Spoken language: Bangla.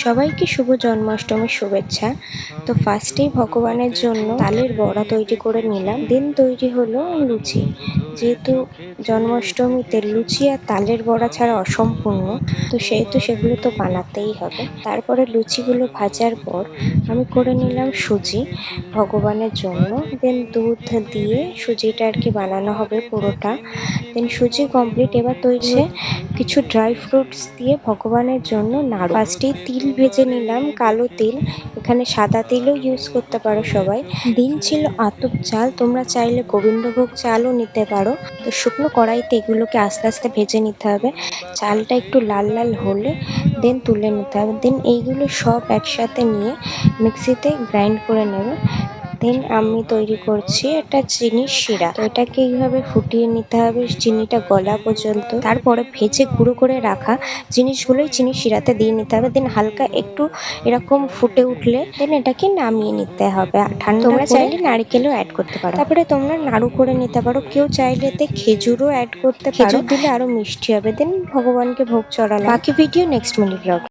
সবাইকে শুভ জন্মাষ্টমীর শুভেচ্ছা। তো ফার্স্টেই ভগবানের জন্য তালের বড়া তৈরি করে নিলাম, দেন তৈরি হলো লুচি। যেহেতু জন্মাষ্টমীতে লুচি আর তালের বড়া ছাড়া অসম্পূর্ণ, তো সেহেতু সেগুলো তো বানাতেই হবে। তারপরে লুচিগুলো ভাজার পর আমি করে নিলাম সুজি ভগবানের জন্য, দেন দুধ দিয়ে সুজিটা আর কি বানানো হবে পুরোটা। দেন সুজি কমপ্লিট, এবার তৈরি কিছু ড্রাই ফ্রুটস দিয়ে ভগবানের জন্য নাড়ু। ফার্স্টেই তিল ভেজে নিলাম, কালো তিল, এখানে সাদা তিলও ইউজ করতে পারো সবাই। দিন ছিল আতপ চাল, তোমরা চাইলে গোবিন্দভোগ চালও নিতে পারো। তো শুকনো কড়াইতে এগুলোকে আস্তে আস্তে ভেজে নিতে হবে, চালটা একটু লাল লাল হলে দেন তুলে নিতে হবে। দেন এইগুলো সব একসাথে নিয়ে মিক্সিতে গ্রাইন্ড করে নেবে। দেন আমি তৈরি করছি একটা চিনির শিরা, তো এটাকে এইভাবে ফুটিয়ে নিতে হবে চিনিটা গলা পর্যন্ত। তারপরে ভেজে গুঁড়ো করে রাখা জিনিসগুলোই চিনির শিরাতে দিয়ে নিতে হবে। দেন হালকা একটু এরকম ফুটে উঠলে দেন এটাকে নামিয়ে নিতে হবে ঠান্ডা। তোমরা চাইলে নারকেলও অ্যাড করতে পারো। তারপরে তোমরা নাড়ু করে নিতে পারো, কেউ চাইলে এতে খেজুরও অ্যাড করতে পারো, খেজুর দিলে আরো মিষ্টি হবে। দেন ভগবানকে ভোগ চড়ালাম। বাকি ভিডিও নেক্সট মিনি ব্লগ।